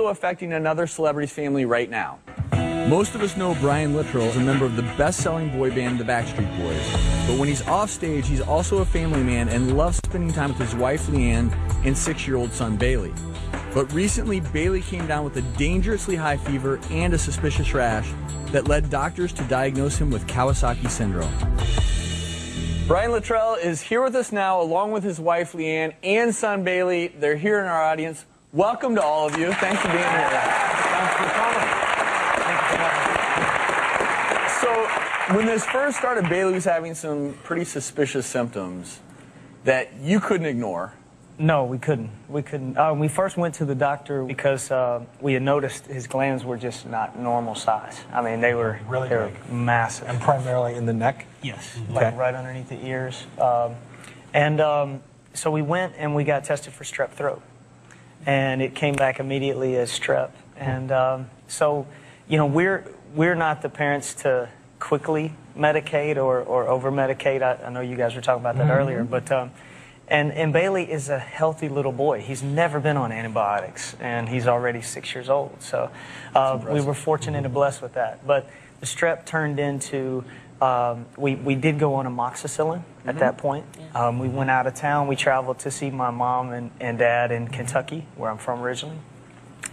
Affecting another celebrity's family right now. Most of us know Brian Littrell as a member of the best-selling boy band, the Backstreet Boys. But when he's off stage, he's also a family man and loves spending time with his wife, Leanne, and 6-year-old son, Bailey. But recently, Bailey came down with a dangerously high fever and a suspicious rash that led doctors to diagnose him with Kawasaki syndrome. Brian Littrell is here with us now, along with his wife, Leanne, and son, Bailey. They're here in our audience. Welcome to all of you. Thanks for being here. Thanks for coming. So, when this first started, Bailey was having some pretty suspicious symptoms that you couldn't ignore. No, we couldn't. We first went to the doctor because we had noticed his glands were just not normal size. I mean, they were really they were massive. And primarily in the neck? Yes, Okay. like right underneath the ears. So we went and we got tested for strep throat. And it came back immediately as strep. And so, you know, we're not the parents to quickly medicate or over-medicate. I know you guys were talking about that earlier. But and Bailey is a healthy little boy. He's never been on antibiotics, and he's already 6 years old. So we were fortunate and blessed with that. But the strep turned into, we did go on amoxicillin at that point. We went out of town. We traveled to see my mom and dad in Kentucky, where I'm from originally.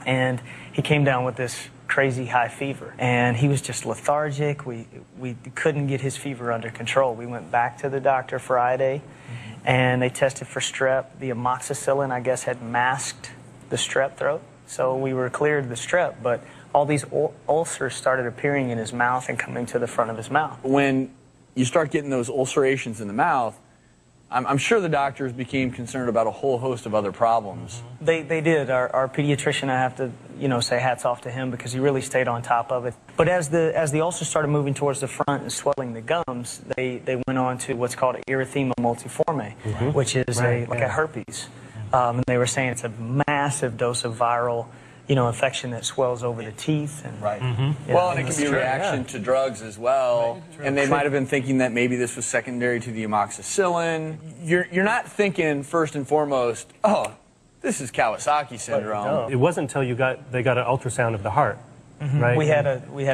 And he came down with this crazy high fever. And he was just lethargic. We couldn't get his fever under control. We went back to the doctor Friday, and they tested for strep. The amoxicillin, I guess, had masked the strep throat. So we were cleared the strep, but all these ulcers started appearing in his mouth and coming to the front of his mouth. When you start getting those ulcerations in the mouth, I'm sure the doctors became concerned about a whole host of other problems. They did. Our pediatrician, I have to, you know, say hats off to him because he really stayed on top of it. But as the ulcers started moving towards the front and swelling the gums, they went on to what's called erythema multiforme, which is like a herpes. And they were saying it's a massive dose of viral, you know, infection that swells over the teeth. And, Well, and it can be a reaction to drugs as well. And they might have been thinking that maybe this was secondary to the amoxicillin. You're not thinking first and foremost, oh, this is Kawasaki syndrome. It wasn't until they got an ultrasound of the heart, right? We had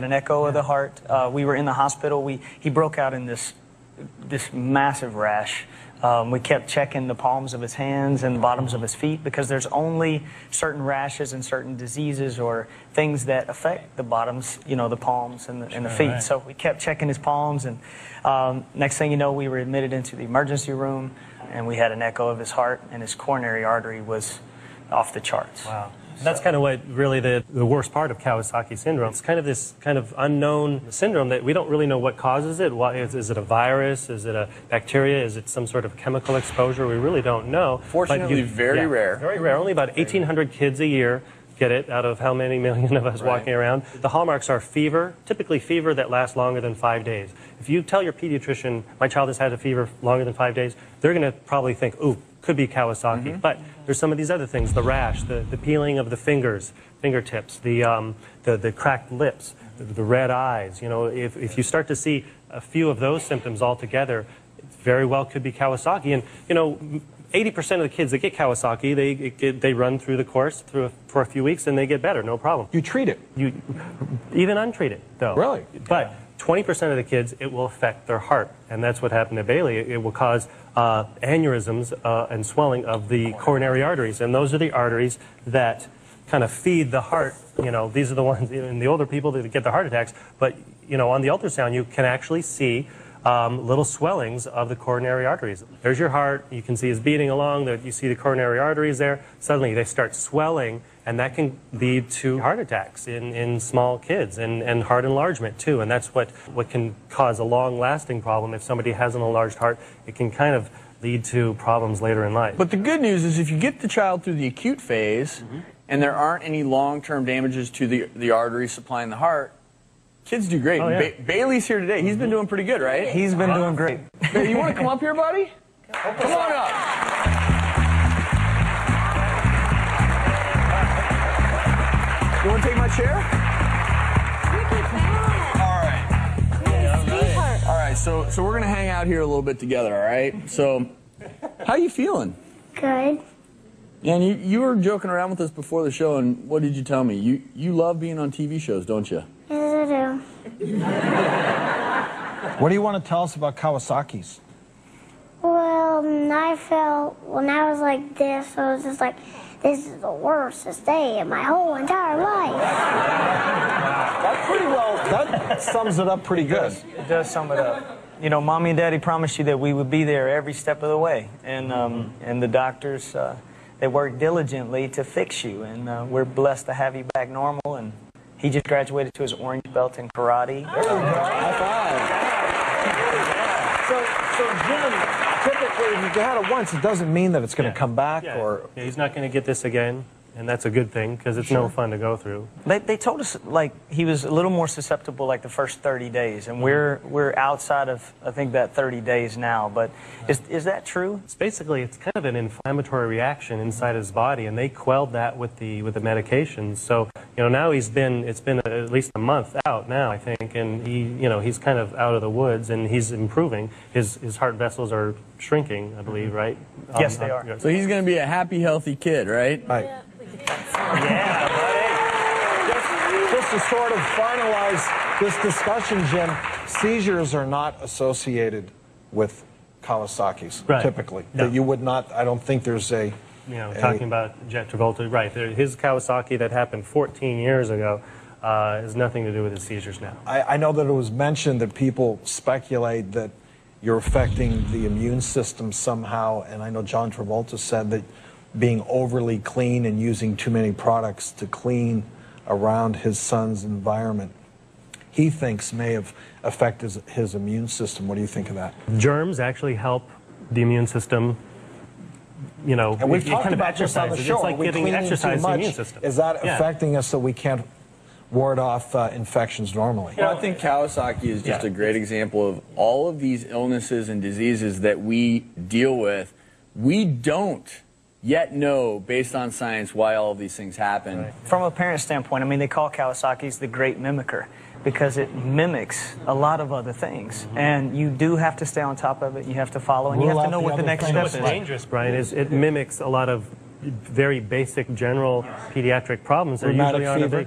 an echo of the heart. We were in the hospital. He broke out in this massive rash. We kept checking the palms of his hands and the bottoms of his feet because there's only certain rashes and certain diseases or things that affect the bottoms, you know, the palms and the feet. Right. So we kept checking his palms, and next thing you know, we were admitted into the emergency room, and we had an echo of his heart, and his coronary artery was off the charts. Wow. That's kind of what really the worst part of Kawasaki syndrome. It's kind of this kind of unknown syndrome that we don't really know what causes it. Is it a virus? Is it a bacteria? Is it some sort of chemical exposure? We really don't know. Fortunately, very rare. Very rare. Only about 1,800 kids a year get it out of how many million of us walking around. The hallmarks are fever, typically fever that lasts longer than 5 days. If you tell your pediatrician, my child has had a fever longer than 5 days, they're going to probably think, ooh, could be Kawasaki. But there's some of these other things, the rash, the peeling of the fingertips, the cracked lips, the red eyes. You know, if you start to see a few of those symptoms all together, it very well could be Kawasaki. And, you know, 80% of the kids that get Kawasaki, they run through the course for a few weeks and they get better, no problem. You treat it? Even untreated, though. Really? But 20% of the kids, it will affect their heart, and that's what happened to Bailey. It will cause aneurysms and swelling of the coronary arteries, and those are the arteries that kind of feed the heart. You know, these are the ones in the older people that get the heart attacks, but, you know, on the ultrasound, you can actually see little swellings of the coronary arteries. There's your heart. You can see it's beating along. You see the coronary arteries there. Suddenly, they start swelling, and that can lead to heart attacks in small kids and heart enlargement, too. And that's what can cause a long-lasting problem. If somebody has an enlarged heart, it can kind of lead to problems later in life. But the good news is if you get the child through the acute phase and there aren't any long-term damages to the arteries supplying the heart, kids do great. Oh, yeah. Bailey's here today. He's been doing pretty good, right? He's been doing great. Hey, you want to come up here, buddy? Come on up. You want to take my chair? All right, so we're going to hang out here a little bit together, all right? So, how you feeling? Good. Yeah, and you were joking around with us before the show, and what did you tell me? You love being on TV shows, don't you? Yes, I do. What do you want to tell us about Kawasaki's? Well, I felt when I was like this, I was just like, this is the worstest day in my whole entire life. That pretty well, that sums it up pretty good. It does sum it up. You know, Mommy and Daddy promised you that we would be there every step of the way. And the doctors, they worked diligently to fix you. And we're blessed to have you back normal. And he just graduated to his orange belt in karate. High five. So Jim, typically, if you had it once, it doesn't mean that it's going to come back. Yeah. Or Yeah, he's not going to get this again, and that's a good thing because it's no fun to go through. They told us like he was a little more susceptible like the first 30 days, and we're outside of I think that 30 days now. But is that true? It's kind of an inflammatory reaction inside his body, and they quelled that with the medications. So now it's been at least a month out now, I think, and he's kind of out of the woods, and he's improving. His heart vessels are shrinking, I believe, right? Yes, they are. So he's going to be a happy, healthy kid, right? right. Yeah, Just to sort of finalize this discussion, Jim, seizures are not associated with Kawasaki's, Right. typically. No. That you would not, I don't think there's a... Talking about Jet Travolta, right. His Kawasaki that happened 14 years ago has nothing to do with his seizures now. I know that it was mentioned that people speculate that you're affecting the immune system somehow, and I know John Travolta said that being overly clean and using too many products to clean around his son's environment, he thinks may have affected his immune system. What do you think of that? Germs actually help the immune system. And we've talked about this on the show. It's like getting exercise the immune system. Is that affecting us so we can't ward off infections normally? Well, I think Kawasaki is just a great example of all of these illnesses and diseases that we deal with. We don't yet know, based on science, why all of these things happen. Right. From a parent standpoint, I mean, they call Kawasaki's the great mimicker because it mimics a lot of other things. And you do have to stay on top of it. You have to follow, and you have to know what the next step What's is. dangerous, Brian, is it mimics a lot of very basic general pediatric problems that Rheumatic usually aren't fever.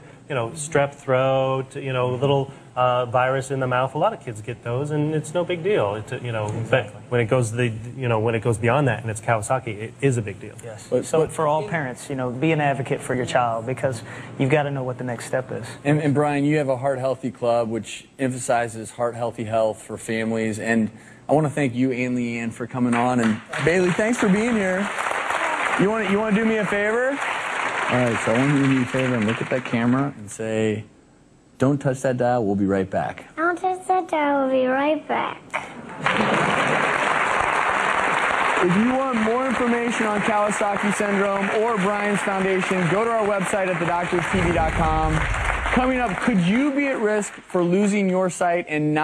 strep throat, little virus in the mouth. A lot of kids get those, and it's no big deal. But when it goes beyond that, and it's Kawasaki, it is a big deal. Yes. So for all parents, be an advocate for your child because you've got to know what the next step is. And Brian, you have a Heart Healthy Club, which emphasizes heart healthy health for families. And I want to thank you and Leanne for coming on. And Bailey, thanks for being here. You want to do me a favor? All right, so I want you to do me a favor and look at that camera and say, "Don't touch that dial, we'll be right back." Don't touch that dial, we'll be right back. If you want more information on Kawasaki syndrome or Brian's Foundation, go to our website at thedoctorstv.com. Coming up, could you be at risk for losing your sight and not